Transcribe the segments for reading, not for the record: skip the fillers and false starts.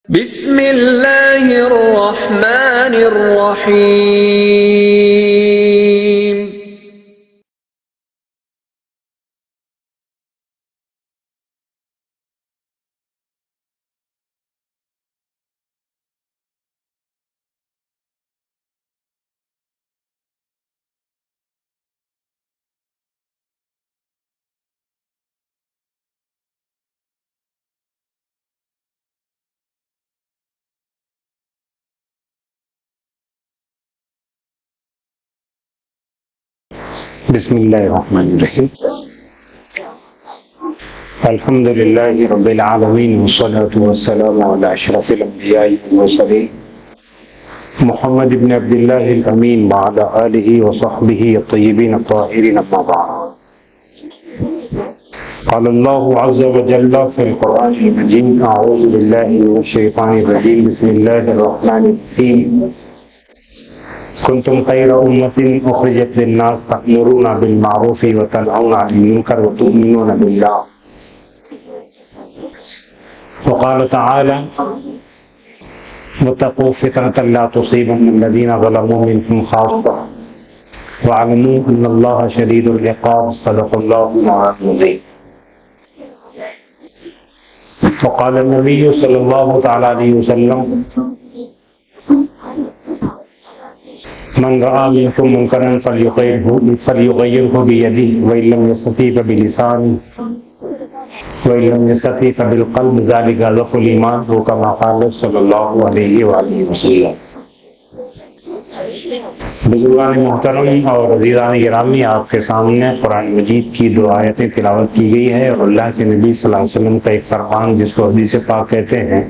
بسم اللہ الرحمن الرحیم۔ بسم اللہ الرحمن الرحیم۔ الحمد للہ رب العالمین والصلاة والسلام علی اشرف الانبیاء والمرسلین محمد بن عبد اللہ الامین وعلی آلہ وصحبہ الطیبین الطاہرین، اما بعد۔ قال اللہ عز وجل فی القرآن المجید، اعوذ باللہ من الشیطان الرجیم، بسم اللہ الرحمن الرحیم۔ کنتم خیر امۃ اخرجت للناس تأمرون بالمعروف وتنہون عن المنکر وتؤمنون باللہ۔ وقال تعالی واتقوا فتنة لا تصيبن الذین ظلموا منکم خاصۃ واعلموا ان اللہ شدید العقاب، صدق اللہ العظیم۔ وقال النبی صلی اللہ تعالی علیہ وسلم من رأى منكم منكرا فليغيره بيده وإن لم يستطع فبلسانه وإن لم يستطع فبالقلب، ذلك ضعف الإيمان، كما قال صلی اللہ علیہ وآلہ وسلم۔ بزرگان محترم اور عزیزان گرامی، آپ کے سامنے قرآن مجید کی دو آیتیں تلاوت کی گئی ہے اور اللہ کے نبی صلی اللہ علیہ وسلم کا ایک فرمان جس کو حدیث پاک کہتے ہیں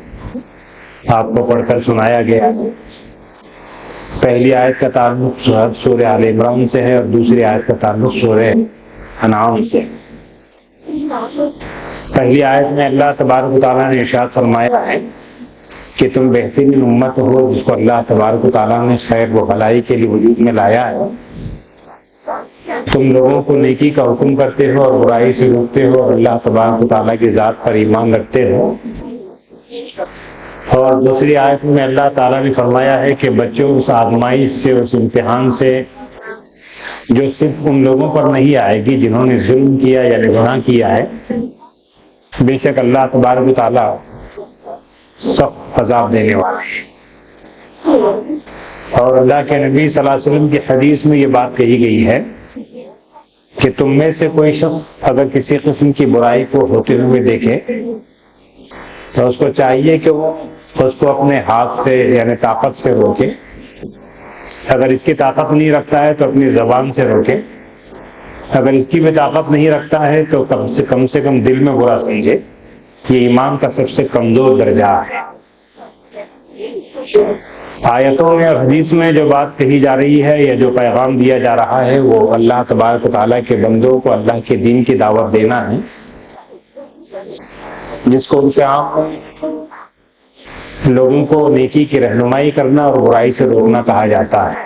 آپ کو پڑھ کر سنایا گیا۔ پہلی آیت کا تعلق سورہ آل عمران سے ہے اور دوسری آیت کا تعلق سورہ انعام سے۔ پہلی آیت میں اللہ تبارک و تعالیٰ نے ارشاد فرمایا ہے کہ تم بہترین امت ہو جس کو اللہ تبارک و تعالیٰ نے خیر و بھلائی کے لیے وجود میں لایا ہے۔ تم لوگوں کو نیکی کا حکم کرتے ہو اور برائی سے روکتے ہو اور اللہ تبارک و تعالیٰ کی ذات پر ایمان رکھتے ہو۔ اور دوسری آیت میں اللہ تعالیٰ نے فرمایا ہے کہ بچوں اس آزمائش سے، اس امتحان سے جو صرف ان لوگوں پر نہیں آئے گی جنہوں نے ظلم کیا یا گناہ کیا ہے، بے شک اللہ تبارک و تعالیٰ سخت عذاب دینے والا ہے۔ اور اللہ کے نبی صلی اللہ علیہ وسلم کی حدیث میں یہ بات کہی گئی ہے کہ تم میں سے کوئی شخص اگر کسی قسم کی برائی کو ہوتے ہوئے دیکھے تو اس کو چاہیے کہ وہ اس کو اپنے ہاتھ سے یعنی طاقت سے روکے۔ اگر اس کی طاقت نہیں رکھتا ہے تو اپنی زبان سے روکے۔ اگر اس کی بھی طاقت نہیں رکھتا ہے تو کم سے کم دل میں برا سمجھے۔ یہ ایمان کا سب سے کمزور درجہ ہے۔ آیتوں میں اور حدیث میں جو بات کہی جا رہی ہے یا جو پیغام دیا جا رہا ہے وہ اللہ تبارک و تعالیٰ کے بندوں کو اللہ کے دین کی دعوت دینا ہے، جس کو ان سے عام لوگوں کو نیکی کی رہنمائی کرنا اور برائی سے روکنا کہا جاتا ہے۔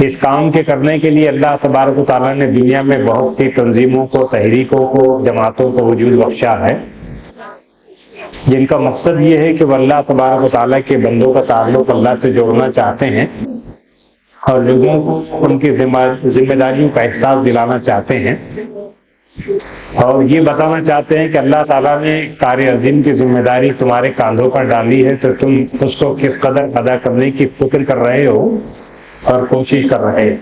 اس کام کے کرنے کے لیے اللہ تبارک و تعالیٰ نے دنیا میں بہت سی تنظیموں کو، تحریکوں کو، جماعتوں کو وجود بخشا ہے، جن کا مقصد یہ ہے کہ وہ اللہ تبارک و تعالیٰ کے بندوں کا تعلق اللہ سے جوڑنا چاہتے ہیں اور لوگوں کو ان کی ذمہ داریوں کا احساس دلانا چاہتے ہیں اور یہ بتانا چاہتے ہیں کہ اللہ تعالیٰ نے کار عظیم کی ذمہ داری تمہارے کاندھوں پر ڈالی ہے تو تم اس کو کس قدر ادا کرنے کی فکر کر رہے ہو اور کوشش کر رہے ہو۔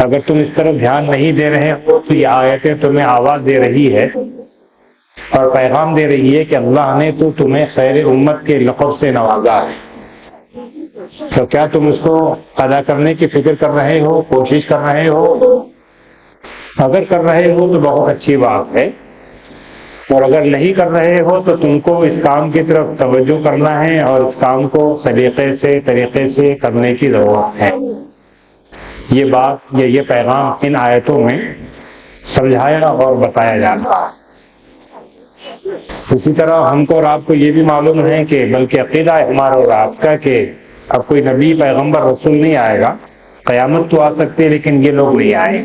اگر تم اس طرف دھیان نہیں دے رہے ہو تو یہ آیتیں تمہیں آواز دے رہی ہے اور پیغام دے رہی ہے کہ اللہ نے تو تمہیں خیر امت کے لقب سے نوازا ہے، تو کیا تم اس کو ادا کرنے کی فکر کر رہے ہو، کوشش کر رہے ہو؟ اگر کر رہے ہو تو بہت اچھی بات ہے، اور اگر نہیں کر رہے ہو تو تم کو اس کام کی طرف توجہ کرنا ہے اور اس کام کو طریقے سے کرنے کی ضرورت ہے۔ یہ بات یہ پیغام ان آیتوں میں سمجھایا اور بتایا جاتا ہے۔ اسی طرح ہم کو اور آپ کو یہ بھی معلوم ہے کہ بلکہ عقیدہ ہے ہمارا اور آپ کا کہ اب کوئی نبی، پیغمبر، رسول نہیں آئے گا۔ قیامت تو آ سکتی ہے لیکن یہ لوگ نہیں آئے۔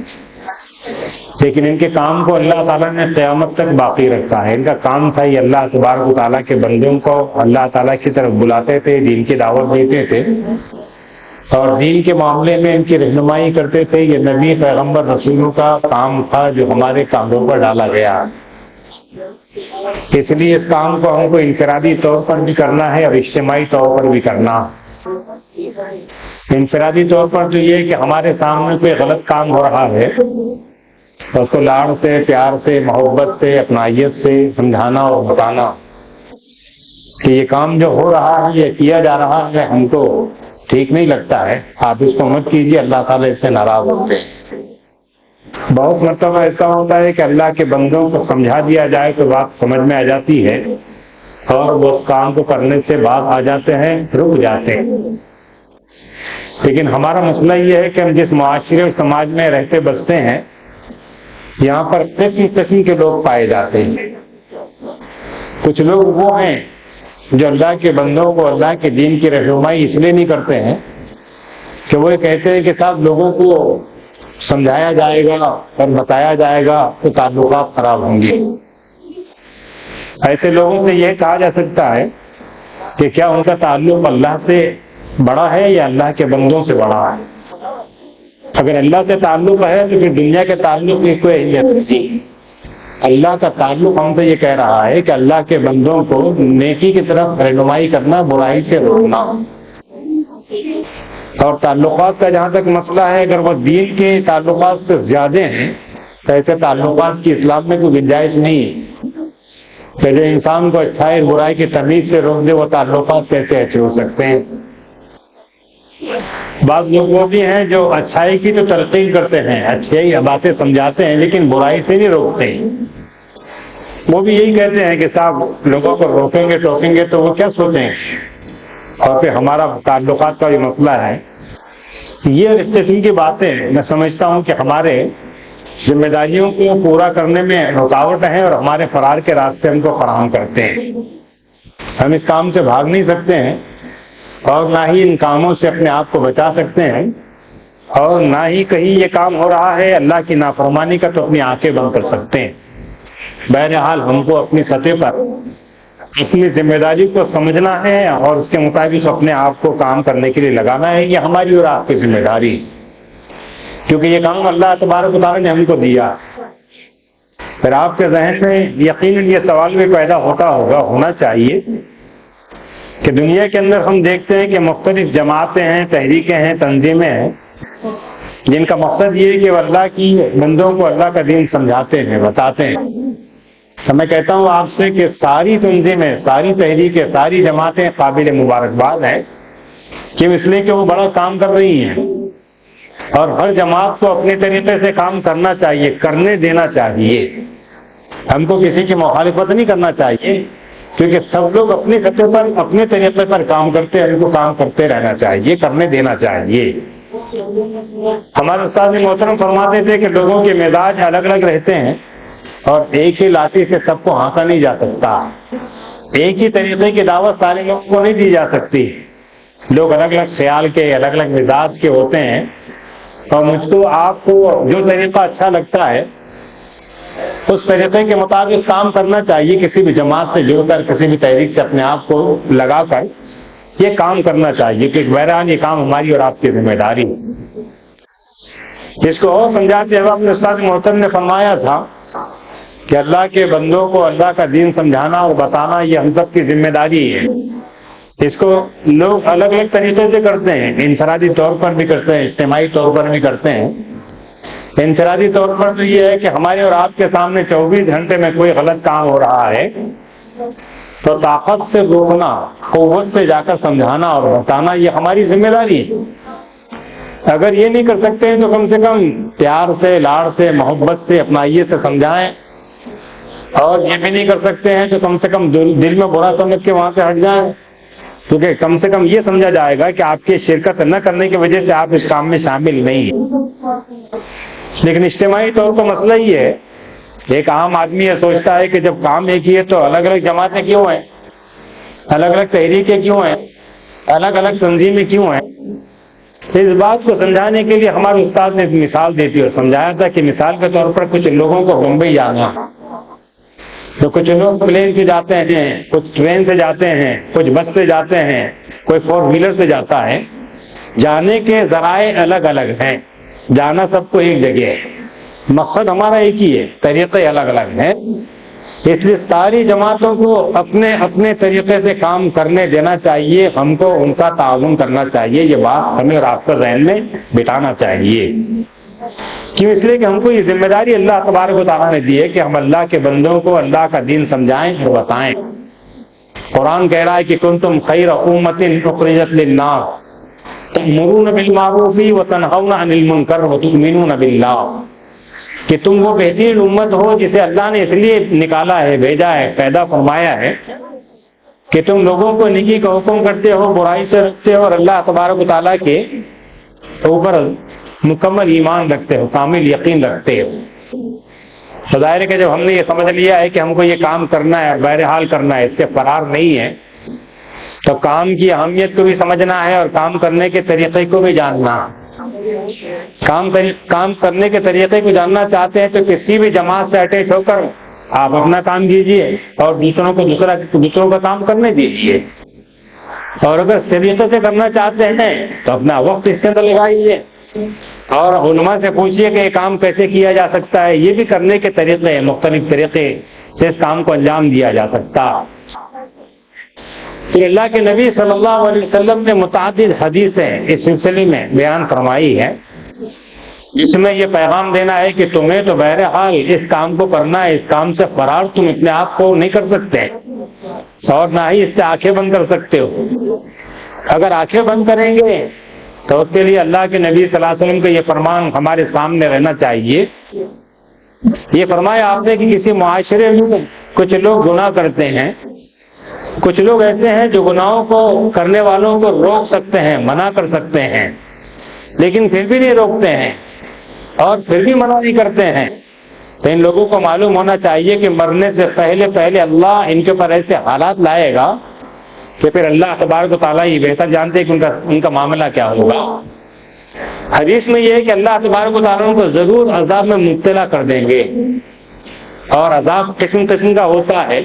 لیکن ان کے کام کو اللہ تعالیٰ نے قیامت تک باقی رکھا ہے. ان کا کام تھا یہ اللہ تبارک و تعالیٰ کے بندوں کو اللہ تعالیٰ کی طرف بلاتے تھے، دین کی دعوت دیتے تھے اور دین کے معاملے میں ان کی رہنمائی کرتے تھے. یہ نبی پیغمبر رسولوں کا کام تھا جو ہمارے کاندھوں پر ڈالا گیا. اس لیے اس کام کو ہم کو انفرادی طور پر بھی کرنا ہے اور اجتماعی طور پر بھی کرنا. انفرادی طور پر تو یہ کہ ہمارے سامنے کوئی غلط کام ہو رہا ہے، اس کو لاڑ سے، پیار سے، محبت سے، اپنائیت سے سمجھانا اور بتانا کہ یہ کام جو ہو رہا ہے، یہ کیا جا رہا ہے، ہم کو ٹھیک نہیں لگتا ہے، آپ اس کو مت کیجیے، اللہ تعالیٰ اس سے ناراض ہوتے ہیں. بہت مرتبہ ایسا ہوتا ہے کہ اللہ کے بندوں کو سمجھا دیا جائے تو بات سمجھ میں آ جاتی ہے اور وہ اس کام کو کرنے سے بعد آ جاتے ہیں، رک جاتے ہیں. لیکن ہمارا مسئلہ یہ ہے کہ ہم جس معاشرے اور سماج میں رہتے بستے ہیں، یہاں پر قسم قسم کے لوگ پائے جاتے ہیں. کچھ لوگ وہ ہیں جو اللہ کے بندوں کو اللہ کے دین کی رہنمائی اس لیے نہیں کرتے ہیں کہ وہ کہتے ہیں کہ صاحب لوگوں کو سمجھایا جائے گا اور بتایا جائے گا تو تعلقات خراب ہوں گے. ایسے لوگوں سے یہ کہا جا سکتا ہے کہ کیا ان کا تعلق اللہ سے بڑا ہے یا اللہ کے بندوں سے بڑا ہے؟ اگر اللہ سے تعلق ہے تو پھر دنیا کے تعلق کی کوئی اہمیت نہیں. اللہ کا تعلق ہم سے یہ کہہ رہا ہے کہ اللہ کے بندوں کو نیکی کی طرف رہنمائی کرنا، برائی سے روکنا. اور تعلقات کا جہاں تک مسئلہ ہے، اگر وہ دین کے تعلقات سے زیادہ ہیں تو ایسے تعلقات کی اسلام میں کوئی گنجائش نہیں ہے. کہ جو انسان کو اچھائی برائی کی تمیز سے روک دے، وہ تعلقات کیسے اچھے ہو سکتے ہیں؟ بعض لوگ وہ بھی ہیں جو اچھائی کی تو تلقین کرتے ہیں، اچھائی باتیں سمجھاتے ہیں، لیکن برائی سے نہیں روکتے. وہ بھی یہی کہتے ہیں کہ صاحب لوگوں کو روکیں گے ٹوکیں گے تو وہ کیا سوچیں گے. اور پھر ہمارا تعلقات کا جو مسئلہ ہے، یہ رشتے کی باتیں میں سمجھتا ہوں کہ ہمارے ذمہ داریوں کو پورا کرنے میں رکاوٹ ہیں اور ہمارے فرار کے راستے ہم کو فراہم کرتے ہیں. ہم اس کام سے بھاگ نہیں سکتے ہیں اور نہ ہی ان کاموں سے اپنے آپ کو بچا سکتے ہیں، اور نہ ہی کہیں یہ کام ہو رہا ہے اللہ کی نافرمانی کا تو اپنی آنکھیں بند کر سکتے ہیں. بہرحال ہم کو اپنی سطح پر اپنی ذمہ داری کو سمجھنا ہے اور اس کے مطابق اپنے آپ کو کام کرنے کے لیے لگانا ہے. یہ ہماری اور آپ کی ذمہ داری، کیونکہ یہ کام اللہ تبارک و تعالیٰ نے ہم کو دیا. پھر آپ کے ذہن میں یقیناً یہ سوال بھی پیدا ہونا چاہیے کہ دنیا کے اندر ہم دیکھتے ہیں کہ مختلف جماعتیں ہیں، تحریکیں ہیں، تنظیمیں ہیں، جن کا مقصد یہ ہے کہ وہ اللہ کی بندوں کو اللہ کا دین سمجھاتے ہیں، بتاتے ہیں. تو میں کہتا ہوں آپ سے کہ ساری تنظیمیں، ساری تحریکیں، ساری جماعتیں قابل مبارکباد ہیں، کیوں؟ اس لیے کہ وہ بڑا کام کر رہی ہیں اور ہر جماعت کو اپنے طریقے سے کام کرنا چاہیے، کرنے دینا چاہیے. ہم کو کسی کی مخالفت نہیں کرنا چاہیے، کیونکہ سب لوگ اپنی سطح پر اپنے طریقے پر کام کرتے ہیں، ان کو کام کرتے رہنا چاہیے، کرنے دینا چاہیے. ہمارے استاد محترم فرماتے تھے کہ لوگوں کے مزاج الگ الگ رہتے ہیں اور ایک ہی لاٹھی سے سب کو ہانکا نہیں جا سکتا. ایک ہی طریقے کی دعوت سارے لوگوں کو نہیں دی جا سکتی. لوگ الگ الگ خیال کے، الگ الگ مزاج کے ہوتے ہیں، اور مجھ کو آپ کو جو طریقہ اچھا لگتا ہے اس طریقے کے مطابق کام کرنا چاہیے. کسی بھی جماعت سے جڑ کر، کسی بھی تحریک سے اپنے آپ کو لگا کر یہ کام کرنا چاہیے کہ بہرحال یہ کام ہماری اور آپ کی ذمہ داری ہے. جس کو اور سمجھاتے ہوئے اپنے استاد محترم نے فرمایا تھا کہ اللہ کے بندوں کو اللہ کا دین سمجھانا اور بتانا یہ ہم سب کی ذمہ داری ہے. اس کو لوگ الگ الگ طریقے سے کرتے ہیں، انفرادی طور پر بھی کرتے ہیں، اجتماعی طور پر بھی کرتے ہیں. انفرادی طور پر تو یہ ہے کہ ہمارے اور آپ کے سامنے 24 گھنٹے میں کوئی غلط کام ہو رہا ہے تو طاقت سے روکنا، قوت سے جا کر سمجھانا اور بتانا یہ ہماری ذمہ داری ہے. اگر یہ نہیں کر سکتے ہیں تو کم سے کم پیار سے، لاڑ سے، محبت سے، اپنائیت سے سمجھائیں. اور یہ بھی نہیں کر سکتے ہیں تو کم سے کم دل میں برا سمجھ کے وہاں سے ہٹ جائیں، کیونکہ کم سے کم یہ سمجھا جائے گا کہ آپ کی شرکت نہ کرنے کی وجہ سے آپ اس کام میں شامل نہیں ہیں. لیکن اجتماعی طور پر مسئلہ یہ ہے، ایک عام آدمی یہ سوچتا ہے کہ جب کام ایک ہی ہے تو الگ الگ جماعتیں کیوں ہیں، الگ الگ تحریکیں کیوں ہیں، الگ الگ تنظیمیں کیوں ہیں؟ اس بات کو سمجھانے کے لیے ہمارے استاد نے ایک مثال دی تھی اور سمجھایا تھا کہ مثال کے طور پر کچھ لوگوں کو بمبئی جانا، تو کچھ لوگ پلین سے جاتے ہیں، کچھ ٹرین سے جاتے ہیں، کچھ بس سے جاتے ہیں، کوئی 4 ویلر سے جاتا ہے۔ جانے کے ذرائع الگ الگ ہیں، جانا سب کو ایک جگہ ہے، مقصد ہمارا ایک ہی ہے، طریقے الگ الگ ہیں۔ اس لیے ساری جماعتوں کو اپنے اپنے طریقے سے کام کرنے دینا چاہیے، ہم کو ان کا تعاون کرنا چاہیے، یہ بات ہمیں اور آپ کو ذہن میں بٹھانا چاہیے۔ کیوں؟ اس لیے کہ ہم کو یہ ذمہ داری اللہ تبارک و تعالیٰ نے دی ہے کہ ہم اللہ کے بندوں کو اللہ کا دین سمجھائیں اور بتائیں۔ قرآن کہہ رہا ہے کہ کنتم خیر امۃ اخرجت للناس تأمرون بالمعروف وتنہون عن المنکر وتؤمنون باللہ، کہ تم وہ بہترین امت ہو جسے اللہ نے اس لیے نکالا ہے، بھیجا ہے، پیدا فرمایا ہے کہ تم لوگوں کو نیکی کا حکم کرتے ہو، برائی سے روکتے ہو، اور اللہ تبارک و تعالیٰ کے اوپر مکمل ایمان رکھتے ہو، کامل یقین رکھتے ہو۔ ظاہر ہے کہ جب ہم نے یہ سمجھ لیا ہے کہ ہم کو یہ کام کرنا ہے، بہرحال کرنا ہے، اس سے فرار نہیں ہے، تو کام کی اہمیت کو بھی سمجھنا ہے اور کام کرنے کے طریقے کو بھی جاننا۔ کام کرنے کے طریقے کو جاننا چاہتے ہیں تو کسی بھی جماعت سے اٹیچ ہو کر آپ اپنا کام کیجیے اور دوسروں کو دوسروں کا کام کرنے دیجیے، اور اگر طریقے سے کرنا چاہتے ہیں تو اپنا وقت اس کے اندر لگائیے اور علماء سے پوچھیے کہ یہ کام کیسے کیا جا سکتا ہے۔ یہ بھی کرنے کے طریقے ہیں، مختلف طریقے سے اس کام کو انجام دیا جا سکتا۔ پھر اللہ کے نبی صلی اللہ علیہ وسلم نے متعدد حدیثیں اس سلسلے میں بیان فرمائی ہے، جس میں یہ پیغام دینا ہے کہ تمہیں تو بہرحال اس کام کو کرنا ہے، اس کام سے فرار تم اپنے آپ کو نہیں کر سکتے اور نہ ہی اس سے آنکھیں بند کر سکتے ہو۔ اگر آنکھیں بند کریں گے تو اس کے لیے اللہ کے نبی صلی اللہ علیہ وسلم کا یہ فرمان ہمارے سامنے رہنا چاہیے۔ یہ فرمایا آپ نے کہ کسی معاشرے میں کچھ لوگ گناہ کرتے ہیں، کچھ لوگ ایسے ہیں جو گناہوں کو کرنے والوں کو روک سکتے ہیں، منع کر سکتے ہیں، لیکن پھر بھی نہیں روکتے ہیں اور پھر بھی منع نہیں کرتے ہیں۔ تو ان لوگوں کو معلوم ہونا چاہیے کہ مرنے سے پہلے اللہ ان کے اوپر ایسے حالات لائے گا کہ پھر اللہ تبارک و تعالیٰ یہ بہتر جانتے ہیں کہ ان کا معاملہ کیا ہوگا۔ حدیث میں یہ ہے کہ اللہ تبارک و تعالیٰ ان کو ضرور عذاب میں مبتلا کر دیں گے، اور عذاب قسم قسم کا ہوتا ہے۔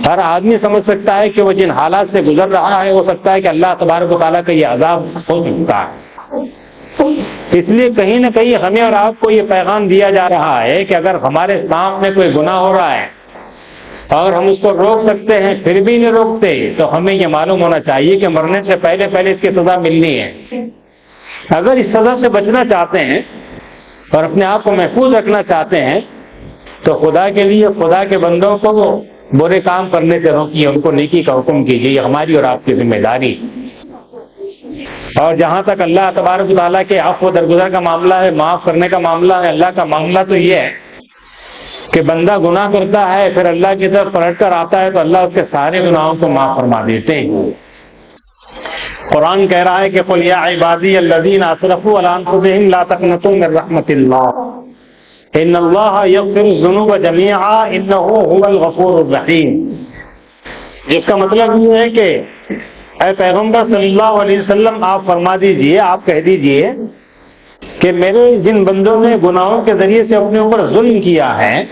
ہر آدمی سمجھ سکتا ہے کہ وہ جن حالات سے گزر رہا ہے ہو سکتا ہے کہ اللہ تبارک و تعالیٰ کا یہ عذاب ہو سکتا ہے۔ اس لیے کہیں نہ کہیں ہمیں اور آپ کو یہ پیغام دیا جا رہا ہے کہ اگر ہمارے سامنے کوئی گناہ ہو رہا ہے اور ہم اس کو روک سکتے ہیں پھر بھی نہیں روکتے، تو ہمیں یہ معلوم ہونا چاہیے کہ مرنے سے پہلے اس کی سزا ملنی ہے۔ اگر اس سزا سے بچنا چاہتے ہیں اور اپنے آپ کو محفوظ رکھنا چاہتے ہیں تو خدا کے لیے خدا کے بندوں کو برے کام کرنے سے روکیے، ان کو نیکی کا حکم کیجیے، یہ ہماری اور آپ کی ذمہ داری۔ اور جہاں تک اللہ تبارک و تعالیٰ کے عفو و درگزر کا معاملہ ہے، معاف کرنے کا معاملہ ہے، اللہ کا معاملہ تو یہ ہے کہ بندہ گناہ کرتا ہے پھر اللہ کی طرف پلٹ کر آتا ہے تو اللہ اس کے سارے گناہوں کو معاف فرما دیتے ہیں۔ قرآن کہہ رہا ہے کہ قل یا عبادی الذین اسرفوا علی انفسہم لا تقنطوا من رحمت اللہ ان اللہ یغفر الذنوب جميعا انہ هو الغفور الرحیم، جس کا مطلب یہ ہے کہ اے پیغمبر صلی اللہ علیہ وسلم آپ فرما دیجئے، آپ کہہ دیجئے کہ میرے جن بندوں نے گناہوں کے ذریعے سے اپنے اوپر ظلم کیا ہے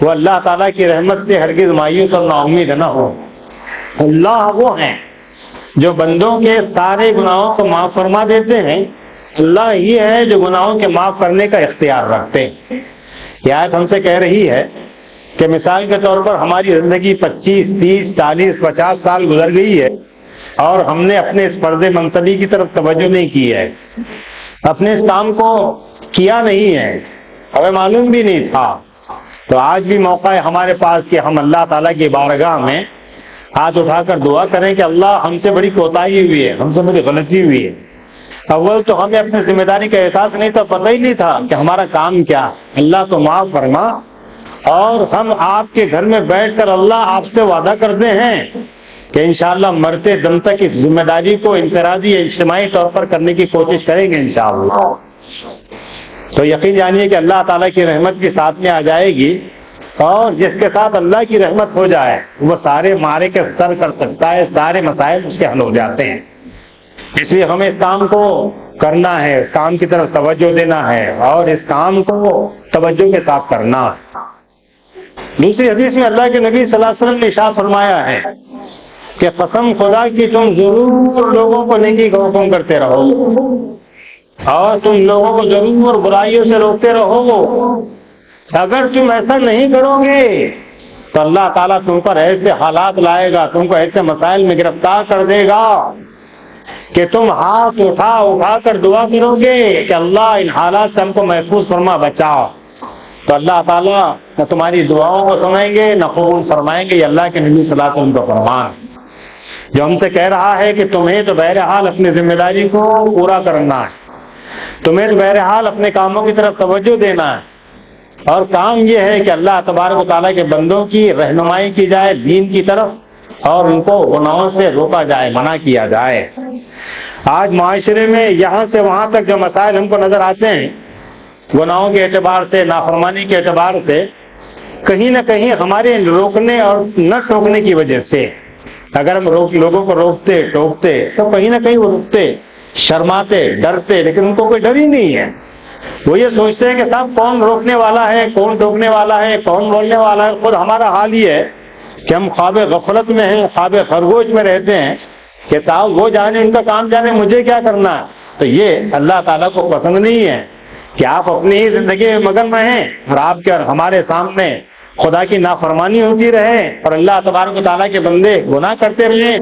وہ اللہ تعالیٰ کی رحمت سے ہرگز مایوس اور نا امید نہ ہو۔ اللہ وہ ہیں جو بندوں کے سارے گناہوں کو معاف فرما دیتے ہیں، اللہ یہ ہے جو گناہوں کے معاف کرنے کا اختیار رکھتے ہیں۔ یہ آیت ہم سے کہہ رہی ہے کہ مثال کے طور پر ہماری زندگی 25، 30، 40، 50 سال گزر گئی ہے اور ہم نے اپنے اس فرض منصبی کی طرف توجہ نہیں کی ہے، اپنے اس کام کو کیا نہیں ہے، ہمیں معلوم بھی نہیں تھا۔ تو آج بھی موقع ہے ہمارے پاس کہ ہم اللہ تعالیٰ کی بارگاہ میں ہاتھ اٹھا کر دعا کریں کہ اللہ ہم سے بڑی کوتاہی ہوئی ہے، ہم سے بڑی غلطی ہوئی ہے۔ اول تو ہمیں اپنی ذمہ داری کا احساس نہیں تھا، پتہ ہی نہیں تھا کہ ہمارا کام کیا۔ اللہ تو معاف فرما، اور ہم آپ کے گھر میں بیٹھ کر اللہ آپ سے وعدہ کرتے ہیں کہ انشاءاللہ مرتے دم تک اس ذمہ داری کو انفرادی یا اجتماعی طور پر کرنے کی کوشش کریں گے انشاءاللہ۔ تو یقین جانیے کہ اللہ تعالیٰ کی رحمت بھی ساتھ میں آ جائے گی، اور جس کے ساتھ اللہ کی رحمت ہو جائے وہ سارے مارے کے سر کر سکتا ہے، سارے مسائل اس کے حل ہو جاتے ہیں۔ اس لیے ہمیں اس کام کو کرنا ہے، اس کام کی طرف توجہ دینا ہے اور اس کام کو توجہ کے ساتھ کرنا ہے۔ دوسری حدیث میں اللہ کے نبی صلی اللہ علیہ وسلم نے ارشاد فرمایا ہے کہ قسم خدا کی تم ضرور لوگوں کو نیکی کا حکم کرتے رہو اور تم لوگوں کو ضرور برائیوں سے روکتے رہو۔ اگر تم ایسا نہیں کرو گے تو اللہ تعالیٰ تم پر ایسے حالات لائے گا، تم کو ایسے مسائل میں گرفتار کر دے گا کہ تم ہاتھ اٹھا اٹھا کر دعا کرو گے کہ اللہ ان حالات سے ہم کو محفوظ فرما بچاؤ، تو اللہ تعالیٰ نہ تمہاری دعاؤں کو سنیں گے نہ قبول فرمائیں گے۔ یہ اللہ کے نبی صلی اللہ علیہ وسلم کا فرمان جو ہم سے کہہ رہا ہے کہ تمہیں تو بہرحال اپنی ذمہ داری کو پورا کرنا ہے، تمہیں تو بہرحال اپنے کاموں کی طرف توجہ دینا ہے، اور کام یہ ہے کہ اللہ تبارک و تعالیٰ کے بندوں کی رہنمائی کی جائے دین کی طرف اور ان کو گناہوں سے روکا جائے، منع کیا جائے۔ آج معاشرے میں یہاں سے وہاں تک جو مسائل ہم کو نظر آتے ہیں گناہوں کے اعتبار سے، نافرمانی کے اعتبار سے، کہیں نہ کہیں ہمارے روکنے اور نہ ٹوکنے کی وجہ سے، اگر ہم لوگوں کو روکتے ٹوکتے تو کہیں نہ کہیں وہ رکتے، شرماتے، ڈرتے، لیکن ان کو کوئی ڈر ہی نہیں ہے۔ وہ یہ سوچتے ہیں کہ صاحب کون روکنے والا ہے، کون ٹوکنے والا ہے، کون بولنے والا ہے۔ خود ہمارا حال یہ ہے کہ ہم خواب غفلت میں ہیں، خواب خرگوش میں رہتے ہیں کہ صاحب وہ جانے، ان کا کام جانے، مجھے کیا کرنا ہے۔ تو یہ اللہ تعالیٰ کو پسند نہیں ہے کہ آپ اپنی ہی زندگی میں مگن رہیں اور آپ کے اور ہمارے سامنے خدا کی نافرمانی ہوتی رہے اور اللہ تبارک و تعالیٰ کے بندے گناہ کرتے رہیں،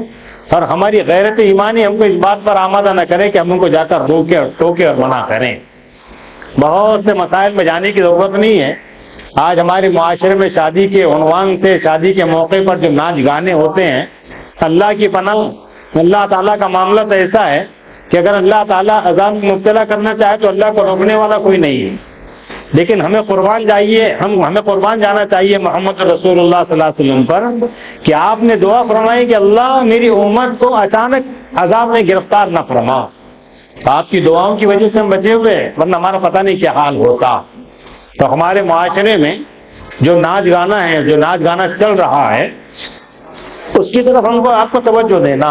اور ہماری غیرت ایمانی ہم کو اس بات پر آمادہ نہ کرے کہ ہم ان کو جا کر روکے اور ٹوکے اور منع کریں۔ بہت سے مسائل میں جانے کی ضرورت نہیں ہے۔ آج ہمارے معاشرے میں شادی کے عنوان سے، شادی کے موقع پر جو ناچ گانے ہوتے ہیں، اللہ کی پناہ، اللہ تعالیٰ کا معاملہ تو ایسا ہے کہ اگر اللہ تعالیٰ عذاب میں مبتلا کرنا چاہے تو اللہ کو روکنے والا کوئی نہیں ہے، لیکن ہمیں قربان جانا چاہیے محمد رسول اللہ صلی اللہ علیہ وسلم پر کہ آپ نے دعا فرمائی کہ اللہ میری امت کو اچانک عذاب میں گرفتار نہ فرما۔ آپ کی دعاؤں کی وجہ سے ہم بچے ہوئے، ورنہ ہمارا پتہ نہیں کیا حال ہوتا۔ تو ہمارے معاشرے میں جو ناچ گانا ہے، جو ناچ گانا چل رہا ہے، اس کی طرف ہم کو آپ کو توجہ دینا۔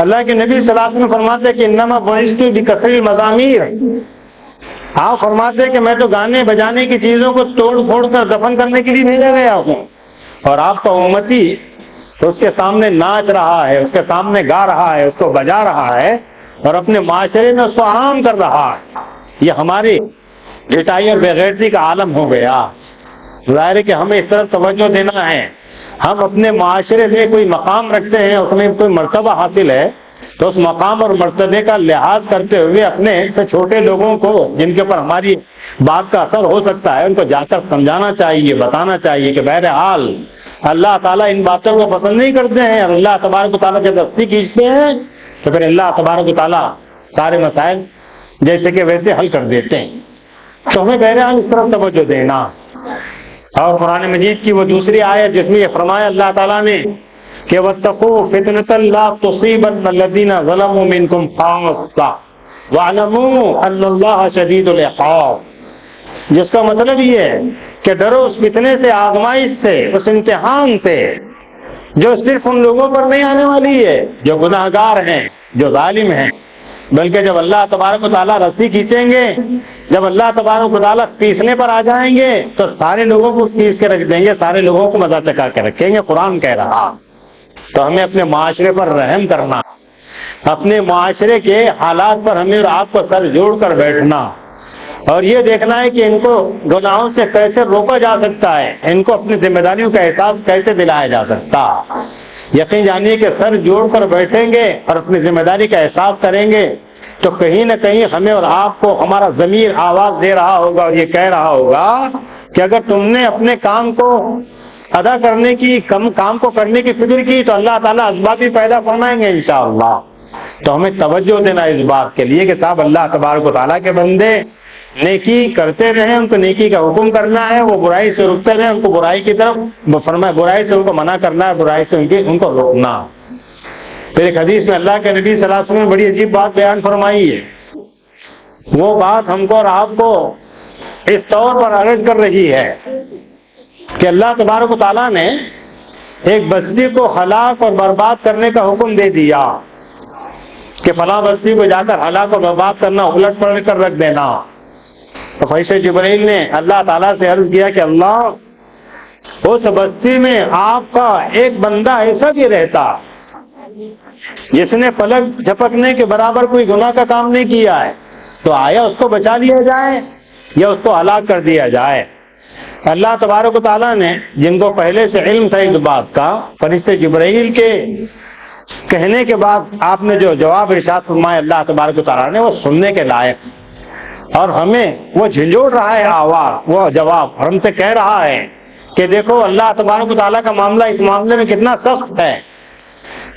اللہ کے نبی صلی اللہ علیہ وسلم فرماتے ہیں کہ انما بعثت بکسر المزامیر، آپ فرماتے ہیں کہ میں تو گانے بجانے کی چیزوں کو توڑ پھوڑ کر دفن کرنے کے لیے بھیجا گیا ہوں، اور آپ کا امتی اس کے سامنے ناچ رہا ہے، اس کے سامنے گا رہا ہے، اس کو بجا رہا ہے اور اپنے معاشرے میں اس کو عام کر رہا ہے۔ یہ ہماری ڈھٹائی اور بےغیرتی کا عالم ہو گیا۔ ظاہر ہے کہ ہمیں اس طرح توجہ دینا ہے۔ ہم اپنے معاشرے میں کوئی مقام رکھتے ہیں، اس میں کوئی مرتبہ حاصل ہے، تو اس مقام اور مرتبے کا لحاظ کرتے ہوئے اپنے سے چھوٹے لوگوں کو جن کے اوپر ہماری بات کا اثر ہو سکتا ہے ان کو جا کر سمجھانا چاہیے، بتانا چاہیے کہ بہرحال اللہ تعالیٰ ان باتوں کو پسند نہیں کرتے ہیں، اور اللہ تبارک و تعالیٰ جب دستی کھینچتے ہیں تو پھر اللہ تبارک و تعالیٰ سارے مسائل جیسے کہ ویسے حل کر دیتے ہیں۔ تو ہمیں بہرحال اس طرف توجہ دینا۔ اور قرآن مجید کی وہ دوسری آیت جس میں یہ فرمایا اللہ تعالیٰ نے کہ وَاتَّقُوا فِتْنَةً لَا تُصِيبَنَّ الَّذِينَ ظَلَمُوا مِنْكُمْ خَاصَّةً وَاعْلَمُوا أَنَّ اللَّهَ شَدِيدُ الْعِقَابِ، جس کا مطلب یہ ہے کہ ڈرو اس فتنے سے، آزمائش سے، اس امتحان سے جو صرف ان لوگوں پر نہیں آنے والی ہے جو گناہ گار ہیں، جو ظالم ہیں، بلکہ جب اللہ تبارک و تعالیٰ رسی کھینچیں گے، جب اللہ تبارک و تعالیٰ پیسنے پر آ جائیں گے تو سارے لوگوں کو پیس کے رکھ دیں گے، سارے لوگوں کو مزہ چکا کے رکھیں گے۔ قرآن کہہ رہا تو ہمیں اپنے معاشرے پر رحم کرنا، اپنے معاشرے کے حالات پر ہمیں اور آپ کو سر جوڑ کر بیٹھنا، اور یہ دیکھنا ہے کہ ان کو گناہوں سے کیسے روکا جا سکتا ہے، ان کو اپنی ذمہ داریوں کا احساس کیسے دلایا جا سکتا۔ یقین جانیے کہ سر جوڑ کر بیٹھیں گے اور اپنی ذمہ داری کا احساس کریں گے تو کہیں نہ کہیں ہمیں اور آپ کو ہمارا ضمیر آواز دے رہا ہوگا اور یہ کہہ رہا ہوگا کہ اگر تم نے اپنے کام کو ادا کرنے کی، کام کو کرنے کی فکر کی تو اللہ تعالیٰ اسباب بھی پیدا فرمائیں گے انشاءاللہ۔ تو ہمیں توجہ دینا اس بات کے لیے کہ صاحب اللہ تبارک و تعالیٰ کے بندے نیکی کرتے رہیں، ان کو نیکی کا حکم کرنا ہے، وہ برائی سے رکتے رہیں، ان کو برائی کی طرف فرمائے، برائی سے ان کو منع کرنا ہے، برائی سے ان کو روکنا۔ پھر ایک حدیث میں اللہ کے نبی صلی اللہ علیہ وسلم نے بڑی عجیب بات بیان فرمائی ہے۔ وہ بات ہم کو اور آپ کو اس طور پر عرض کر رہی ہے کہ اللہ تبارک و تعالیٰ نے ایک بستی کو ہلاک اور برباد کرنے کا حکم دے دیا، کہ فلاں بستی کو جا کر ہلاک و برباد کرنا، الٹ پلٹ کر رکھ دینا۔ تو فرشتے جبرائیل نے اللہ تعالیٰ سے عرض کیا کہ اللہ، اس بستی میں آپ کا ایک بندہ ایسا بھی رہتا جس نے پلک جھپکنے کے برابر کوئی گناہ کا کام نہیں کیا ہے، تو آیا اس کو بچا لیا جائے یا اس کو ہلاک کر دیا جائے؟ اللہ تبارک و تعالیٰ نے، جن کو پہلے سے علم تھا اس بات کا، فرشتے جبرائیل کے کہنے کے بعد آپ نے جو جواب ارشاد فرمایا اللہ تبارک و تعالیٰ نے، وہ سننے کے لائق، اور ہمیں وہ جھنجھوڑ رہا ہے آواز، وہ جواب ہم سے کہہ رہا ہے کہ دیکھو اللہ تبارک و تعالیٰ کا معاملہ اس معاملے میں کتنا سخت ہے۔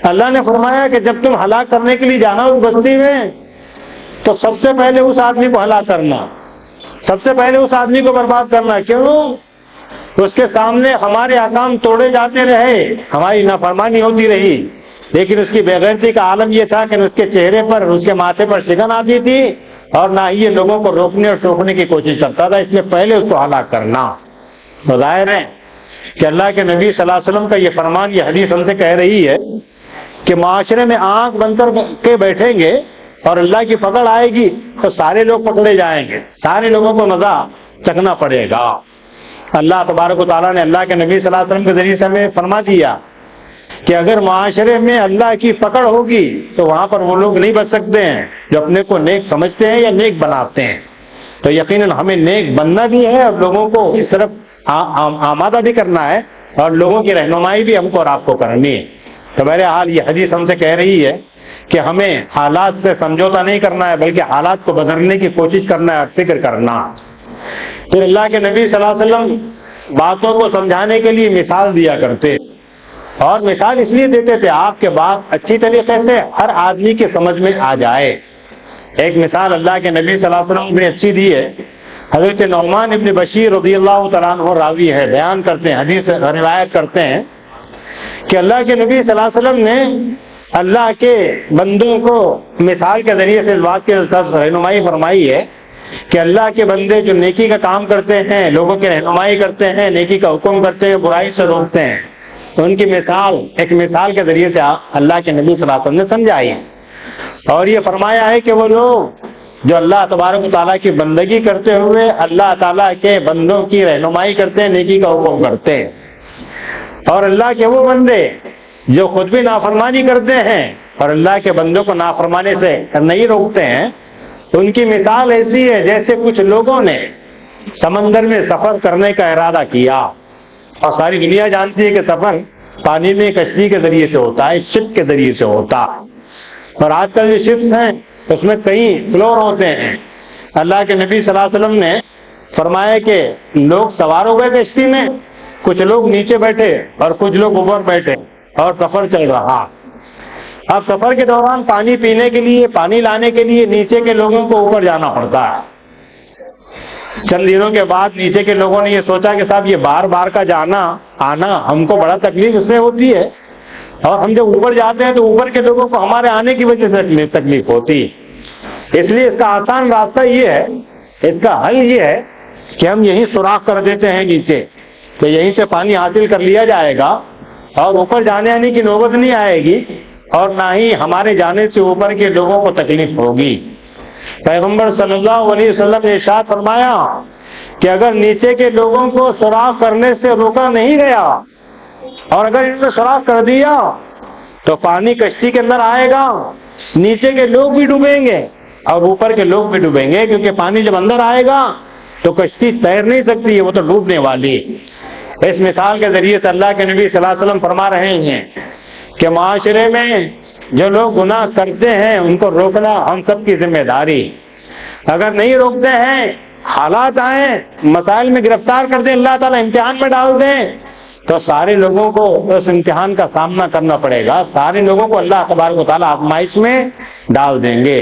اللہ نے فرمایا کہ جب تم ہلاک کرنے کے لیے جانا اس بستی میں، تو سب سے پہلے اس آدمی کو ہلاک کرنا، سب سے پہلے اس آدمی کو برباد کرنا۔ کیوں؟ اس کے سامنے ہمارے احکام توڑے جاتے رہے، ہماری نافرمانی ہوتی رہی، لیکن اس کی بے غیرتی کا عالم یہ تھا کہ اس کے چہرے پر، اس کے ماتھے پر شکن آتی تھی، اور نہ ہی یہ لوگوں کو روکنے اور ٹوکنے کی کوشش کرتا تھا، اس لیے پہلے اس کو ہلاک کرنا۔ تو ظاہر ہے کہ اللہ کے نبی صلی اللہ علیہ وسلم کا یہ فرمان، یہ حدیث ہم سے کہہ رہی ہے کہ معاشرے میں آنکھ بند کر کے بیٹھیں گے اور اللہ کی پکڑ آئے گی تو سارے لوگ پکڑے جائیں گے، سارے لوگوں کو مزہ چکھنا پڑے گا۔ اللہ تبارک و تعالیٰ نے اللہ کے نبی صلی اللہ علیہ وسلم کے ذریعے سے ہمیں فرما دیا کہ اگر معاشرے میں اللہ کی پکڑ ہوگی تو وہاں پر وہ لوگ نہیں بچ سکتے ہیں جو اپنے کو نیک سمجھتے ہیں یا نیک بناتے ہیں۔ تو یقیناً ہمیں نیک بننا بھی ہے اور لوگوں کو اس طرف آمادہ بھی کرنا ہے، اور لوگوں کی رہنمائی بھی ہم کو اور آپ کو کرنی ہے۔ تو بہرحال یہ حدیث ہم سے کہہ رہی ہے کہ ہمیں حالات سے سمجھوتا نہیں کرنا ہے، بلکہ حالات کو بدلنے کی کوشش کرنا ہے اور فکر کرنا۔ پھر اللہ کے نبی صلی اللہ علیہ وسلم باتوں کو سمجھانے کے لیے مثال دیا کرتے، اور مثال اس لیے دیتے تھے آپ کے بات اچھی طریقے سے ہر آدمی کے سمجھ میں آ جائے۔ ایک مثال اللہ کے نبی صلی اللہ علیہ وسلم نے اچھی دی ہے۔ حضرت نعمان ابن بشیر رضی اللہ تعالیٰ عنہ راوی ہے، بیان کرتے ہیں، حدیث روایت کرتے ہیں کہ اللہ کے نبی صلی اللہ علیہ وسلم نے اللہ کے بندوں کو مثال کے ذریعے سے اس بات کی رہنمائی فرمائی ہے کہ اللہ کے بندے جو نیکی کا کام کرتے ہیں، لوگوں کی رہنمائی کرتے ہیں، نیکی کا حکم کرتے ہیں، برائی سے روکتے ہیں، تو ان کی مثال ایک مثال کے ذریعے سے اللہ کے نبی صلی اللہ علیہ وسلم نے سمجھائی ہے، اور یہ فرمایا ہے کہ وہ لوگ جو اللہ تبارک و تعالیٰ کی بندگی کرتے ہوئے اللہ تعالیٰ کے بندوں کی رہنمائی کرتے ہیں، نیکی کا حکم کرتے ہیں، اور اللہ کے وہ بندے جو خود بھی نافرمانی کرتے ہیں اور اللہ کے بندوں کو نافرمانے سے نہیں روکتے ہیں، ان کی مثال ایسی ہے جیسے کچھ لوگوں نے سمندر میں سفر کرنے کا ارادہ کیا، اور ساری دنیا جانتی ہے کہ سفر پانی میں کشتی کے ذریعے سے ہوتا ہے، شپ کے ذریعے سے ہوتا، اور آج کل جو شپس ہیں اس میں کئی فلور ہوتے ہیں۔ اللہ کے نبی صلی اللہ علیہ وسلم نے فرمایا کہ لوگ سوار ہو گئے کشتی میں، کچھ لوگ نیچے بیٹھے اور کچھ لوگ اوپر بیٹھے، اور سفر چل رہا۔ اب سفر کے دوران پانی پینے کے لیے، پانی لانے کے لیے نیچے کے لوگوں کو اوپر جانا پڑتا ہے۔ چند دنوں کے بعد نیچے کے لوگوں نے یہ سوچا کہ صاحب یہ بار بار کا جانا آنا ہم کو بڑا تکلیف اس سے ہوتی ہے، اور ہم جب اوپر جاتے ہیں تو اوپر کے لوگوں کو ہمارے آنے کی وجہ سے تکلیف ہوتی ہے۔ اس لیے اس کا آسان راستہ یہ ہے، اس کا حل یہ ہے کہ ہم یہیں سوراخ کر دیتے ہیں نیچے، کہ یہیں سے پانی حاصل کر لیا جائے گا اور اوپر جانے آنے کی نوبت نہیں آئے گی، اور نہ ہی ہمارے جانے سے اوپر کے لوگوں کو تکلیف ہوگی۔ پیغمبر صلی اللہ علیہ وسلم نے ارشاد فرمایا کہ اگر نیچے کے لوگوں کو سوراخ کرنے سے روکا نہیں گیا اور اگر ان نے سوراخ کر دیا تو پانی کشتی کے اندر آئے گا، نیچے کے لوگ بھی ڈوبیں گے اور اوپر کے لوگ بھی ڈوبیں گے، کیونکہ پانی جب اندر آئے گا تو کشتی تیر نہیں سکتی ہے، وہ تو ڈوبنے والی۔ اس مثال کے ذریعے سے اللہ کے نبی صلی اللہ علیہ وسلم فرما رہے ہیں کہ معاشرے میں جو لوگ گناہ کرتے ہیں ان کو روکنا ہم سب کی ذمہ داری۔ اگر نہیں روکتے ہیں، حالات آئیں، مسائل میں گرفتار کر دیں، اللہ تعالیٰ امتحان میں ڈال دیں، تو سارے لوگوں کو اس امتحان کا سامنا کرنا پڑے گا، سارے لوگوں کو اللہ تبارک و تعالیٰ آزمائش میں ڈال دیں گے۔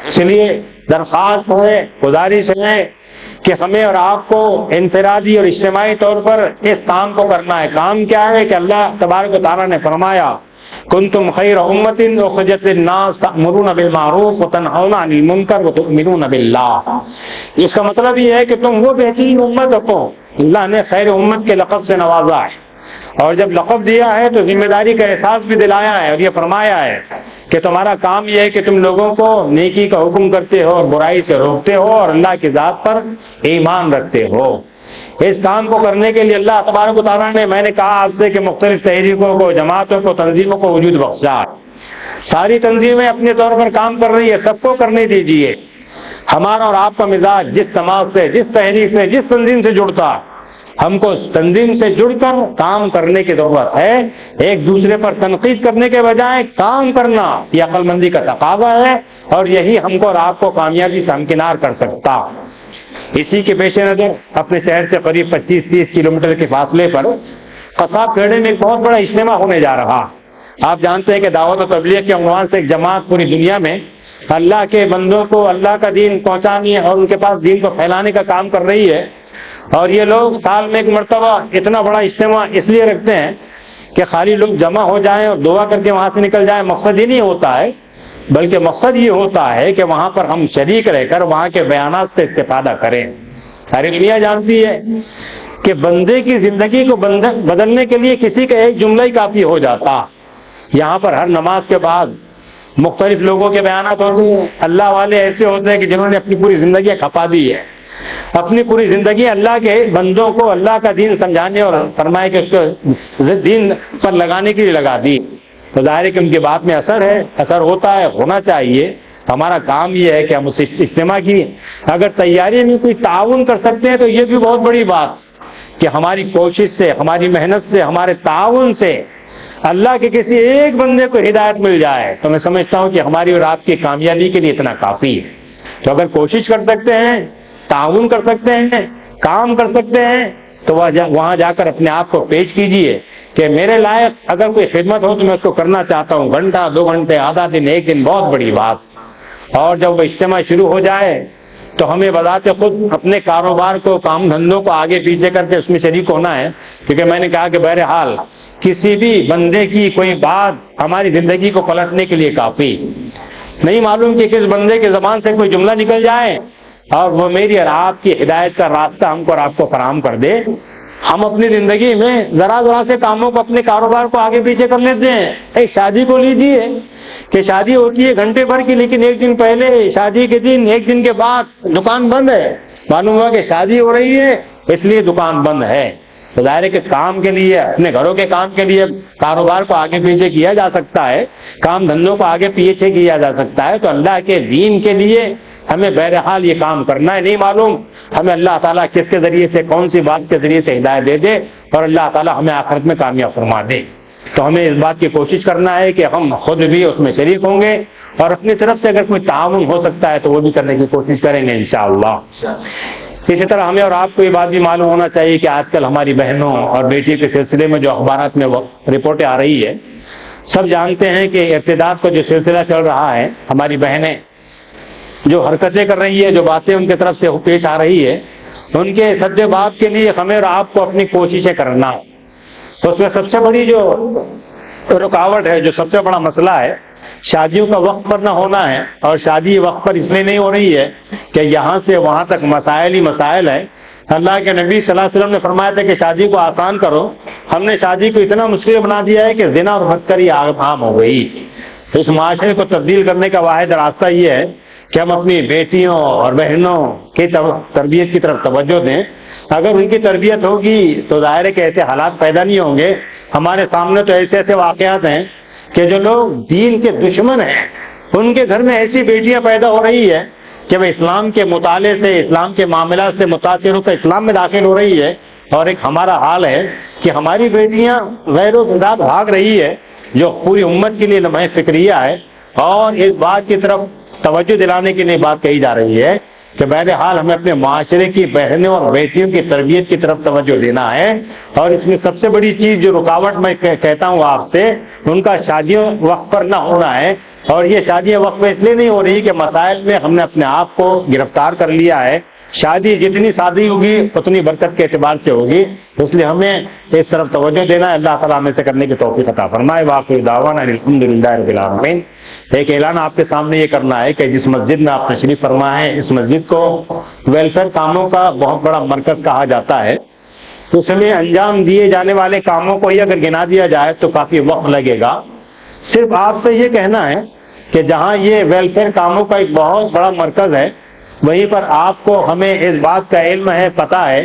اس لیے درخواست ہے، گزارش ہے کہ ہمیں اور آپ کو انفرادی اور اجتماعی طور پر اس کام کو کرنا ہے۔ کام کیا ہے کہ اللہ تبارک و تعالیٰ نے فرمایا کنتم خیر امت اخرجت للناس تأمرون بالمعروف وتنہون عن المنکر وتؤمنون باللہ۔ اس کا مطلب یہ ہے کہ تم وہ بہترین امت ہو، اللہ نے خیر امت کے لقب سے نوازا ہے، اور جب لقب دیا ہے تو ذمہ داری کا احساس بھی دلایا ہے، اور یہ فرمایا ہے کہ تمہارا کام یہ ہے کہ تم لوگوں کو نیکی کا حکم کرتے ہو اور برائی سے روکتے ہو اور اللہ کی ذات پر ایمان رکھتے ہو۔ اس کام کو کرنے کے لیے اللہ تبارک و تعالیٰ نے، میں نے کہا آپ سے کہ مختلف تحریکوں کو، جماعتوں کو، تنظیموں کو وجود بخشا۔ ساری تنظیمیں اپنے طور پر کام کر رہی ہے، سب کو کرنے دیجیے۔ ہمارا اور آپ کا مزاج جس سماج سے، جس تحریک سے، جس تنظیم سے جڑتا، ہم کو تنظیم سے جڑ کر کام کرنے کی ضرورت ہے۔ ایک دوسرے پر تنقید کرنے کے بجائے کام کرنا یہ عقل مندی کا تقاضا ہے، اور یہی ہم کو اور آپ کو کامیابی سے ہمکنار کر سکتا۔ اسی کے پیش نظر اپنے شہر سے قریب 25-30 کلومیٹر کے فاصلے پر قصاب کھیڑے میں ایک بہت بڑا اجتماع ہونے جا رہا۔ آپ جانتے ہیں کہ دعوت و تبلیغ کے عنوان سے ایک جماعت پوری دنیا میں اللہ کے بندوں کو اللہ کا دین پہنچانے اور ان کے پاس دین کو پھیلانے کا کام کر رہی ہے، اور یہ لوگ سال میں ایک مرتبہ اتنا بڑا اجتماع اس لیے رکھتے ہیں کہ خالی لوگ جمع ہو جائیں اور دعا کر کے وہاں سے نکل جائیں۔ مقصد یہ نہیں ہوتا ہے، بلکہ مقصد یہ ہوتا ہے کہ وہاں پر ہم شریک رہ کر وہاں کے بیانات سے استفادہ کریں۔ ساری دنیا جانتی ہے کہ بندے کی زندگی کو بدلنے کے لیے کسی کا ایک جملہ ہی کافی ہو جاتا۔ یہاں پر ہر نماز کے بعد مختلف لوگوں کے بیانات ہوتے ہیں۔ اللہ والے ایسے ہوتے ہیں کہ جنہوں نے اپنی پوری زندگی کھپا دی ہے، اپنی پوری زندگی اللہ کے بندوں کو اللہ کا دین سمجھانے اور فرمائے کہ اس کو دین پر لگانے کے لیے لگا دی، تو ظاہر ہے کہ ان کی بات میں اثر ہے، اثر ہوتا ہے، ہونا چاہیے۔ ہمارا کام یہ ہے کہ ہم اس اجتماع کی اگر تیاری میں کوئی تعاون کر سکتے ہیں تو یہ بھی بہت بڑی بات کہ ہماری کوشش سے، ہماری محنت سے، ہمارے تعاون سے اللہ کے کسی ایک بندے کو ہدایت مل جائے تو میں سمجھتا ہوں کہ ہماری اور آپ کی کامیابی کے لیے اتنا کافی ہے۔ تو اگر کوشش کر سکتے ہیں، تعاون کر سکتے ہیں، کام کر سکتے ہیں، تو وہاں جا کر اپنے آپ کو پیش کیجئے کہ میرے لائق اگر کوئی خدمت ہو تو میں اس کو کرنا چاہتا ہوں۔ گھنٹہ، 2 گھنٹے، آدھا دن، 1 دن، بہت بڑی بات۔ اور جب وہ اجتماع شروع ہو جائے تو ہمیں بذات خود اپنے کاروبار کو، کام دھندوں کو آگے پیچھے کر کے اس میں شریک ہونا ہے، کیونکہ میں نے کہا کہ بہرحال کسی بھی بندے کی کوئی بات ہماری زندگی کو پلٹنے کے لیے کافی نہیں۔ معلوم کہ کس بندے کے زبان سے کوئی جملہ نکل جائے اور وہ میری اور آپ کی ہدایت کا راستہ ہم کو اور آپ کو فراہم کر دے۔ ہم اپنی زندگی میں ذرا ذرا سے کاموں کو، اپنے کاروبار کو آگے پیچھے کر لیتے ہیں۔ ایک شادی کو لیجیے کہ شادی ہوتی ہے گھنٹے بھر کی، لیکن 1 دن پہلے شادی کے دن، 1 دن کے بعد دکان بند ہے۔ معلوم ہوا کہ شادی ہو رہی ہے اس لیے دکان بند ہے۔ تو ظاہر ہے کہ کام کے لیے، اپنے گھروں کے کام کے لیے کاروبار کو آگے پیچھے کیا جا سکتا ہے، کام دھندوں کو آگے پیچھے کیا جا سکتا ہے، تو اللہ کے دین کے لیے ہمیں بہرحال یہ کام کرنا ہے۔ نہیں معلوم ہمیں اللہ تعالیٰ کس کے ذریعے سے، کون سی بات کے ذریعے سے ہدایت دے دے اور اللہ تعالیٰ ہمیں آخرت میں کامیاب فرما دے۔ تو ہمیں اس بات کی کوشش کرنا ہے کہ ہم خود بھی اس میں شریک ہوں گے، اور اپنی طرف سے اگر کوئی تعاون ہو سکتا ہے تو وہ بھی کرنے کی کوشش کریں گے انشاءاللہ۔ اسی طرح ہمیں اور آپ کو یہ بات بھی معلوم ہونا چاہیے کہ آج کل ہماری بہنوں اور بیٹی کے سلسلے میں جو اخبارات میں رپورٹیں آ رہی ہے، سب جانتے ہیں کہ ارتداد کا جو سلسلہ چل رہا ہے، ہماری بہنیں جو حرکتیں کر رہی ہے، جو باتیں ان کی طرف سے پیش آ رہی ہے، ان کے سد باب کے لیے ہمیں اور آپ کو اپنی کوششیں کرنا۔ تو اس میں سب سے بڑی جو رکاوٹ ہے، جو سب سے بڑا مسئلہ ہے، شادیوں کا وقت پر نہ ہونا ہے۔ اور شادی وقت پر اس لیے نہیں ہو رہی ہے کہ یہاں سے وہاں تک مسائل ہی مسائل ہیں۔ اللہ کے نبی صلی اللہ علیہ وسلم نے فرمایا تھا کہ شادی کو آسان کرو، ہم نے شادی کو اتنا مشکل بنا دیا ہے کہ زنا اور بدکاری عام ہو گئی۔ اس معاشرے کو تبدیل کرنے کا واحد راستہ یہ ہے کہ ہم اپنی بیٹیوں اور بہنوں کی تربیت کی طرف توجہ دیں۔ اگر ان کی تربیت ہوگی تو ظاہر ہے کہ ایسے حالات پیدا نہیں ہوں گے۔ ہمارے سامنے تو ایسے ایسے واقعات ہیں کہ جو لوگ دین کے دشمن ہیں، ان کے گھر میں ایسی بیٹیاں پیدا ہو رہی ہے کہ وہ اسلام کے مطالعے سے، اسلام کے معاملات سے متاثر ہو کر اسلام میں داخل ہو رہی ہے۔ اور ایک ہمارا حال ہے کہ ہماری بیٹیاں غیروں کے ساتھ بھاگ رہی ہے، جو پوری امت کے لیے لمحہ فکریہ ہے۔ اور اس بات کی طرف توجہ دلانے کے لیے بات کہی جا رہی ہے کہ بہرحال ہمیں اپنے معاشرے کی بہنوں اور بیٹیوں کی تربیت کی طرف توجہ دینا ہے۔ اور اس میں سب سے بڑی چیز جو رکاوٹ میں کہتا ہوں آپ سے، ان کا شادیوں وقت پر نہ ہونا ہے۔ اور یہ شادیاں وقت میں اس لیے نہیں ہو رہی کہ مسائل میں ہم نے اپنے آپ کو گرفتار کر لیا ہے۔ شادی جتنی سادی ہوگی اتنی برکت کے اعتبار سے ہوگی، اس لیے ہمیں اس طرف توجہ دینا ہے۔ اللہ تعالیٰ ہمیں سے کرنے کی توفیق عطا فرمائے۔ وآخر دعوانا الحمدللہ رب العالمین۔ ایک اعلان آپ کے سامنے یہ کرنا ہے کہ جس مسجد میں آپ تشریف فرما ہے، اس مسجد کو ویلفیئر کاموں کا بہت بڑا مرکز کہا جاتا ہے۔ اس میں انجام دیے جانے والے کاموں کو ہی اگر گنا دیا جائے تو کافی وقت لگے گا۔ صرف آپ سے یہ کہنا ہے کہ جہاں یہ ویلفیئر کاموں کا ایک بہت بڑا مرکز ہے، وہیں پر آپ کو ہمیں اس بات کا علم ہے، پتہ ہے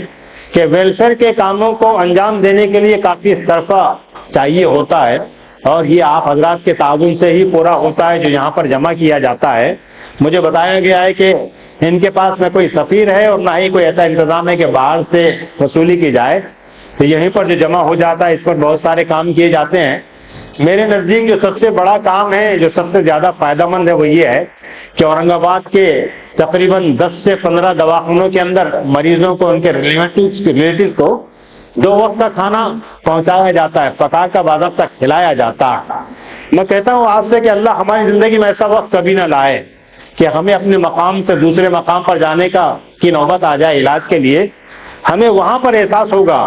کہ ویلفیئر کے کاموں کو انجام دینے کے لیے کافی صرفہ چاہیے ہوتا ہے، اور یہ آپ حضرات کے تعاون سے ہی پورا ہوتا ہے جو یہاں پر جمع کیا جاتا ہے۔ مجھے بتایا گیا ہے کہ ان کے پاس نہ کوئی سفیر ہے اور نہ ہی کوئی ایسا انتظام ہے کہ باہر سے وصولی کی جائے، تو یہیں پر جو جمع ہو جاتا ہے اس پر بہت سارے کام کیے جاتے ہیں۔ میرے نزدیک جو سب سے بڑا کام ہے، جو سب سے زیادہ فائدہ مند ہے، وہ یہ ہے کہ اورنگ آباد کے تقریباً 10 سے 15 دواخانوں کے اندر مریضوں کو، ان کے ریلیٹیوز کو 2 وقت کا کھانا پہنچایا جاتا ہے، پکا کر باضابطہ کھلایا جاتا ہے۔ میں کہتا ہوں آپ سے کہ اللہ ہماری زندگی میں ایسا وقت کبھی نہ لائے کہ ہمیں اپنے مقام سے دوسرے مقام پر جانے کی نوبت آ جائے علاج کے لیے۔ ہمیں وہاں پر احساس ہوگا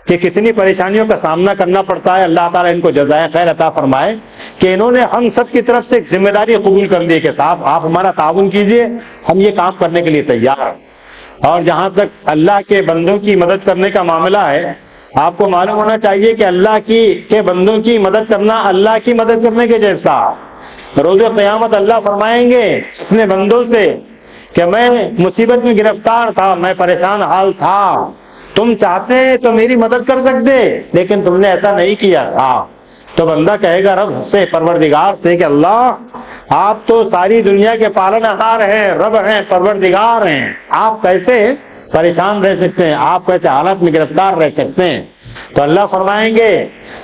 کہ کتنی پریشانیوں کا سامنا کرنا پڑتا ہے۔ اللہ تعالیٰ ان کو جزائے خیر عطا فرمائے کہ انہوں نے ہم سب کی طرف سے ایک ذمہ داری قبول کر لی کہ صاحب آپ ہمارا تعاون کیجئے، ہم یہ کام کرنے کے لیے تیار ہیں۔ اور جہاں تک اللہ کے بندوں کی مدد کرنے کا معاملہ ہے، آپ کو معلوم ہونا چاہیے کہ اللہ کے بندوں کی مدد کرنا اللہ کی مدد کرنے کے جیسا۔ روز قیامت اللہ فرمائیں گے اپنے بندوں سے کہ میں مصیبت میں گرفتار تھا، میں پریشان حال تھا، تم چاہتے تو میری مدد کر سکتے لیکن تم نے ایسا نہیں کیا تھا۔ تو بندہ کہے گا رب سے، پروردگار سے کہ اللہ آپ تو ساری دنیا کے پالنہار ہیں، رب ہیں، پروردگار ہیں، آپ کیسے پریشان رہ سکتے ہیں، آپ کیسے حالت میں گرفتار رہ سکتے ہیں؟ تو اللہ فرمائیں گے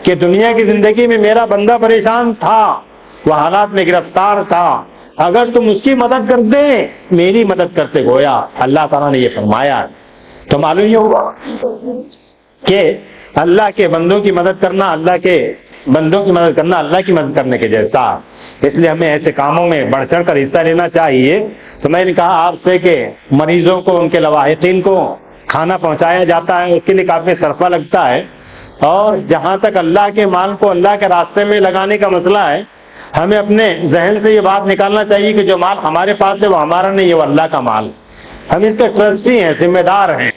کہ دنیا کی زندگی میں میرا بندہ پریشان تھا، وہ حالات میں گرفتار تھا، اگر تم اس کی مدد کر دیں میری مدد کرتے گویا۔ اللہ تعالیٰ نے یہ فرمایا۔ تو معلوم یہ ہوا کہ اللہ کے بندوں کی مدد کرنا، اللہ کے بندوں کی مدد کرنا اللہ کی مدد کرنے کے جیسا۔ اس لیے ہمیں ایسے کاموں میں بڑھ چڑھ کر حصہ لینا چاہیے۔ تو میں نے کہا آپ سے کہ مریضوں کو، ان کے لواحقین کو کھانا پہنچایا جاتا ہے، اس کے لیے کافی صرفہ لگتا ہے، اور جہاں تک اللہ کے مال کو اللہ کے راستے میں لگانے کا مسئلہ ہے، ہمیں اپنے ذہن سے یہ بات نکالنا چاہیے کہ جو مال ہمارے پاس ہے وہ ہمارا نہیں ہے، وہ اللہ کا مال۔ ہم اس کے ٹرسٹی ہیں، ذمہ دار ہیں،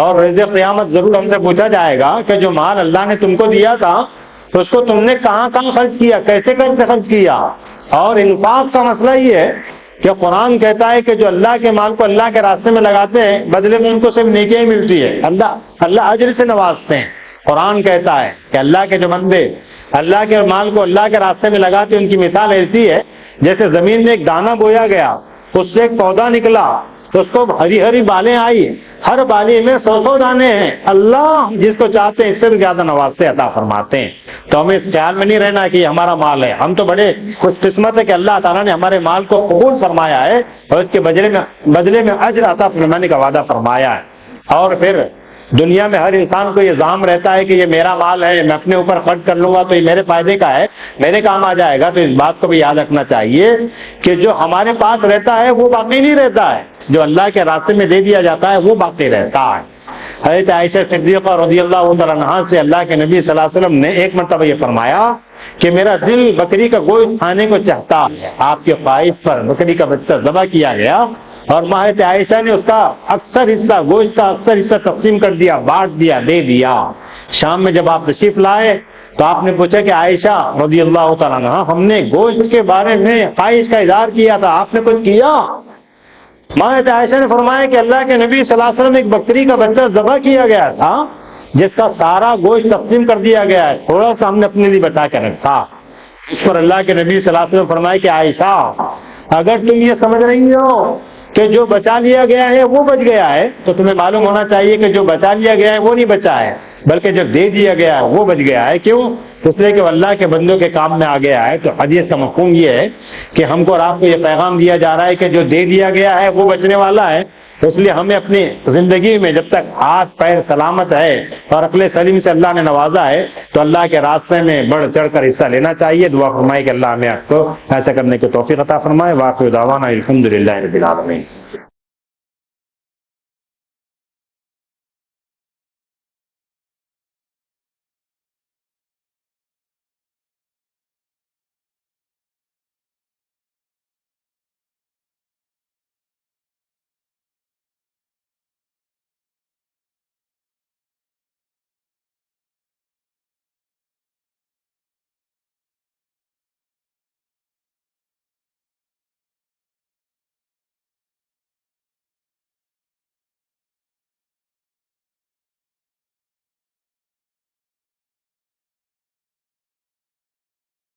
اور روز قیامت ضرور ہم سے پوچھا جائے گا کہ جو مال اللہ نے تم کو دیا تھا تو اس کو تم نے کہاں خرچ کیا، کیسے خرچ کیا۔ اور انفاق کا مسئلہ یہ ہے کہ قرآن کہتا ہے کہ جو اللہ کے مال کو اللہ کے راستے میں لگاتے ہیں بدلے میں ان کو صرف نیکیاں ملتی ہے، اللہ اجر سے نوازتے ہیں۔ قرآن کہتا ہے کہ اللہ کے جو بندے اللہ کے مال کو اللہ کے راستے میں لگاتے ہیں، ان کی مثال ایسی ہے جیسے زمین میں ایک دانہ بویا گیا، اس سے ایک پودا نکلا، اس کو ہری ہری بالیں آئی، ہر بالی میں 100 دانے ہیں، اللہ جس کو چاہتے ہیں اس سے بھی زیادہ نوازتے عطا فرماتے ہیں۔ تو ہمیں اس خیال میں نہیں رہنا کہ یہ ہمارا مال ہے، ہم تو بڑے خوش قسمت ہے کہ اللہ تعالیٰ نے ہمارے مال کو قبول فرمایا ہے اور اس کے بدلے میں اجر عطا فرمانے کا وعدہ فرمایا ہے۔ اور پھر دنیا میں ہر انسان کو یہ ظام رہتا ہے کہ یہ میرا مال ہے، میں اپنے اوپر خرچ کر لوں گا تو یہ میرے فائدے کا ہے، میرے کام آ جائے گا۔ تو اس بات کو بھی یاد رکھنا چاہیے کہ جو ہمارے پاس رہتا ہے وہ باقی نہیں رہتا ہے، جو اللہ کے راستے میں دے دیا جاتا ہے وہ باقی رہتا ہے۔ حضرت عائشہ صدیقہ رضی اللہ تعالیٰ عنہا سے اللہ کے نبی صلی اللہ علیہ وسلم نے ایک مرتبہ یہ فرمایا کہ میرا دل بکری کا گوشت کھانے کو چاہتا ہے۔ آپ کے خواہش پر بکری کا بچہ ذبح کیا گیا اور حضرت عائشہ نے اس کا اکثر حصہ، گوشت کا اکثر حصہ تقسیم کر دیا، بانٹ دیا، دے دیا۔ شام میں جب آپ تشریف لائے تو آپ نے پوچھا کہ عائشہ رضی اللہ تعالیٰ عنہا، ہم نے گوشت کے بارے میں خواہش کا اظہار کیا تھا، آپ نے کچھ کیا؟ حضرت عائشہ نے فرمایا کہ اللہ کے نبی صلی اللہ علیہ وسلم ایک بکری کا بچہ ذبح کیا گیا تھا جس کا سارا گوشت تقسیم کر دیا گیا ہے، تھوڑا سا ہم نے اپنے لیے بچا کے رکھا۔ اس پر اللہ کے نبی صلی اللہ علیہ وسلم فرمایا کہ عائشہ اگر تم یہ سمجھ رہی ہو کہ جو بچا لیا گیا ہے وہ بچ گیا ہے تو تمہیں معلوم ہونا چاہیے کہ جو بچا لیا گیا ہے وہ نہیں بچا ہے، بلکہ جو دے دیا گیا ہے وہ بچ گیا ہے۔ کیوں؟ اس لیے کہ وہ اللہ کے بندوں کے کام میں آ گیا ہے۔ تو حدیث کا مفہوم یہ ہے کہ ہم کو اور آپ کو یہ پیغام دیا جا رہا ہے کہ جو دے دیا گیا ہے وہ بچنے والا ہے۔ اس لیے ہمیں اپنی زندگی میں جب تک ہاتھ پیر سلامت ہے اور عقل سلیم سے اللہ نے نوازا ہے تو اللہ کے راستے میں بڑھ چڑھ کر حصہ لینا چاہیے۔ دعا فرمائے کہ اللہ ہمیں آپ کو ایسا کرنے کی توفیق عطا فرمائے۔ واخر دعوانا الحمدللہ رب العالمین۔